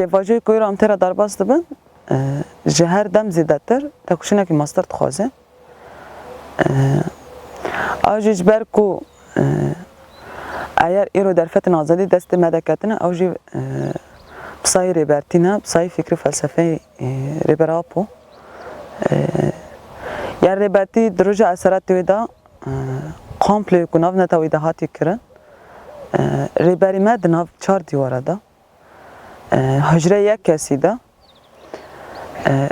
Pêvajoyê ku îro em têra derbas dibin ji her dem zêdetir têkoşînekî master dixwaze. Ew jî ji ber ku eğer îro derfetên azadî destê me diketine ew jî pisayê rêbertî ne, pisayê fikrî felsefeyê rêbera po. Ya rêbertî di roja eseretê wê de komplê ku nav neta wê de hatiye kirin. Rêberî me di nav çar dîwara de. Hicre yek kesî de.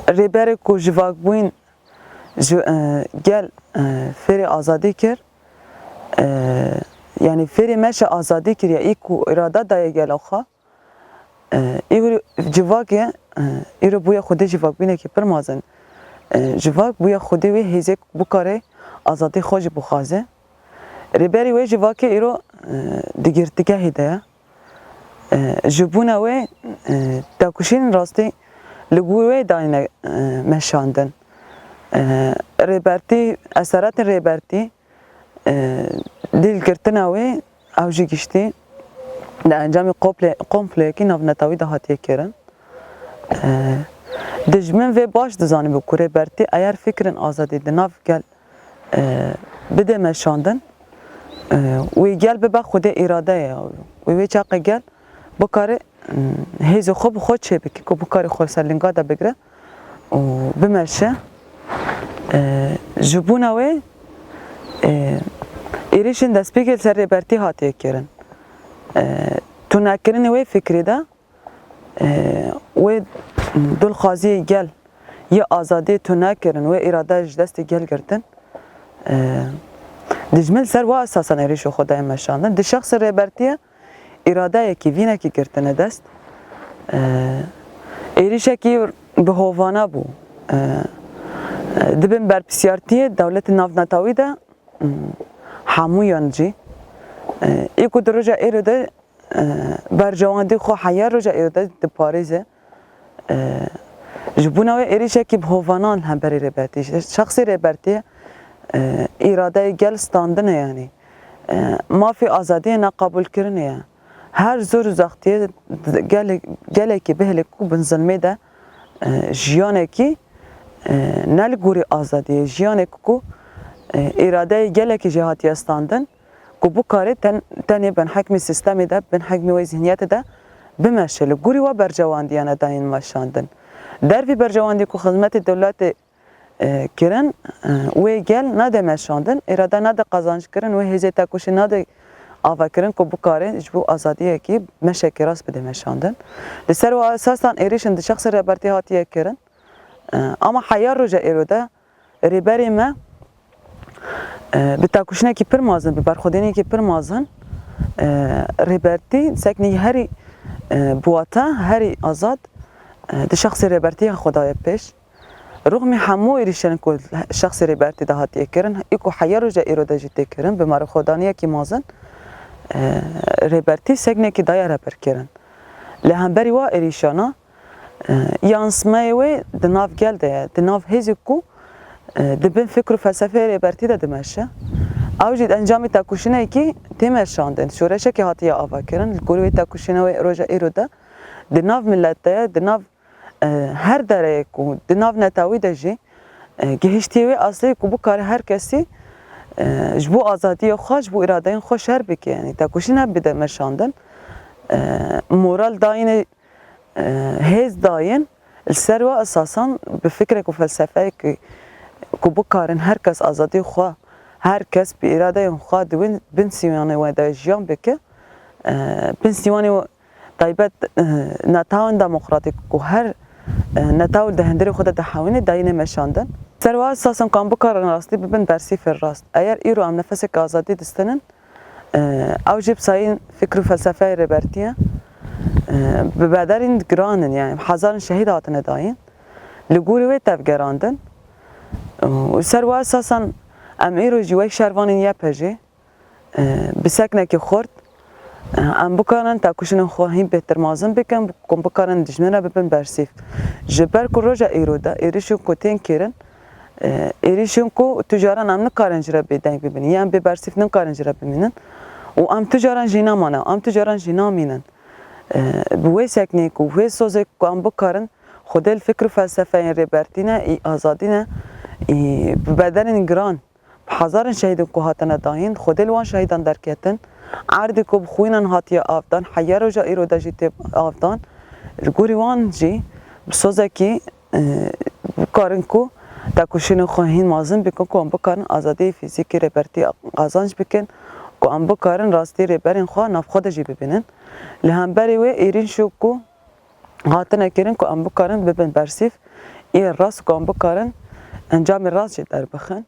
Rêberê ku ji vakbûyîn gel fêrê azadî kir. Yani fêrê me ji azadî kiriye î ku irada daye gela xwe. Îro civakê îro bûye Xwedê ji vakbûnekî pir mezin. Civak bûye Xwedê wê hêzê bikare azadî xwe jî bixwaze. Rêberî wê civakê îro di girtîgehê de ye. Ji bûna wê têkoşînên rastî li gûr wê dayîne meşandin. Rêbertî, eseretên rêbertî dîlgirtina wê ew jî giştî di encamê kompleyekî navneta wî de hatiye kirin. Dijmin vê baş dizanîbû ku rêbertî eğer fikrên azadî di nav gel bide meşandin wê gel bibe Xwedê îradeye wê çaqê gel bikare hêzê xwe bi xwe çê bike ku bikare xwe ser linga de bigire û bimeşe. Ji bûna wê êrişên destpêkê li ser rêbertî hatiye kirin. Tûnekirinê wê fikrî de wê dilxwaziyê gel ya azadiyê tûnekirin wê îrada ji destê gel girtin. Dijmin li ser wa esasan êrişê xwe daye meşandin. Di şexsê rêbertiyê îradeyekî vînekî girtine dest. Êrişekî bi hovana bû. Dibin berpisyartiyê dewletên navneta wî de hemûyan cî î ku di roja êro de bercewandî xwe heya roja êro de diparêze. Ji bûna wê êrişekî bi hovanan hemberî rêbertî. Şexsê rêbertiyê îradeyê gel standine yani. Mafê azadiyê neqebûlkirinê ye. Her zor û zextiyê gelekî bihêlê ku bin zilmê de jiyanekî ne li gorî azadiyê jiyanek ku îradeyê gelekî jî hatiye standin ku bikare tenê bin hekmê sîstemê de bin hekmê wê zihniyetê de bimeşe li gorî we bercewandiya nedayên meşandin. Dervî bercewandî ku xizmetê dewletê kirin wê gel nade meşandin, îrada nade qazançkirin wê hêzê têkoşî nade avakirin ku bikare ji bo azadiyekî meşekê rast bide meşandin. Li ser wa esasan êrişin di şexsê rêbertî hatiye kirin. Ama heya roja êro de rêberê me bi têkoşînekî pir mezin, bi berxwedînekî pir mezin rêbertî seknî herî biwate, herî azad di şexsê rêbertiyê xwe daye pêş. Rûxmî hemû êrişên ku şexsê rêbertî de hatiye kirin, î ku heya roja êro de jî tê kirin bi merxwedaniyekî mezin rêbertî seknekî daye rêberkirin. Li hemberî wa êrîşana yansımayê wê di nav gel de ye, di nav hêzê ku dibin fikr û felsefeyê rêbertî de dimeşe. Ew jî encamê têkoşînekî tê meşandin. Şoreşekê hatiye avakirin, li gorî wê têkoşîna wê roja êro de di nav millet de ye, di nav her dereyê ku di nav neta wî de jî gihîştiye wê aslî ku bikare her kesî ji bo azadiyê xwe, ji bo îradeyên xwe şer bike. Yani têkoşîn bide meşandin. Moral dayînê hêz dayên li ser we esasan bi fikrek û felsefeyekî ku bikarin her kes azadiyê xwe, her kes bi îradeyên xwe di bin sîwanê we de jiyan bike. Bin sîwanê taybet netawên demokratîk ku her netaw di hundirê xwe de dihewîne dayîne meşandin. Ser wa esasan kan bikarin rastî bibin bersîfê rast. Eğer îro em nefeseke azadî distinin ew jî bi sayîn fikr û felsefeyê rêbertî bi bedelên giranin yani hezarên şehîd hatine dayîn li gorî wê tevgerandin. Ser wa esasan em îro jî wek şervanên yepe jî bi seknekî xurt em bikarin têkoşînên xwe hîn bêhtir mezin bikin ku bikarin dijmin re bibin bersîf. Ji ber ku roja êro de êrişên ku tên kirin êrişên ku tu caran em nikarin ji re bêdeng bibînin yan bê bersîf nikarin ji re bimînin û em tu caran jî namane, em tu caran jî namînin. بوی سکنیک و وی سوزک کو ام بکارن خودل فکر و فلسفه ریبرتینه ای آزادینه ای بدن گران هزارن شهید کو هاتن داین خودل وان شهیدان درکتن عرض کو بخوینن هاتیا آفدان حیر و جا ایرو دجیت آفدان گوری وان جی سوزکی کارن کو تکوشین خواهین مازن بکن کو ام بکارن آزادی فیزیکی ریبرتی قازانج بکن کو ام بکارن راستی ریبرین خواه ناف خود جی ببینن لهم بری و ایرین شو کو هاتن اکرین کو ام بکارن ببین برسیف ای راست کو ام بکارن انجام راست جی در بخن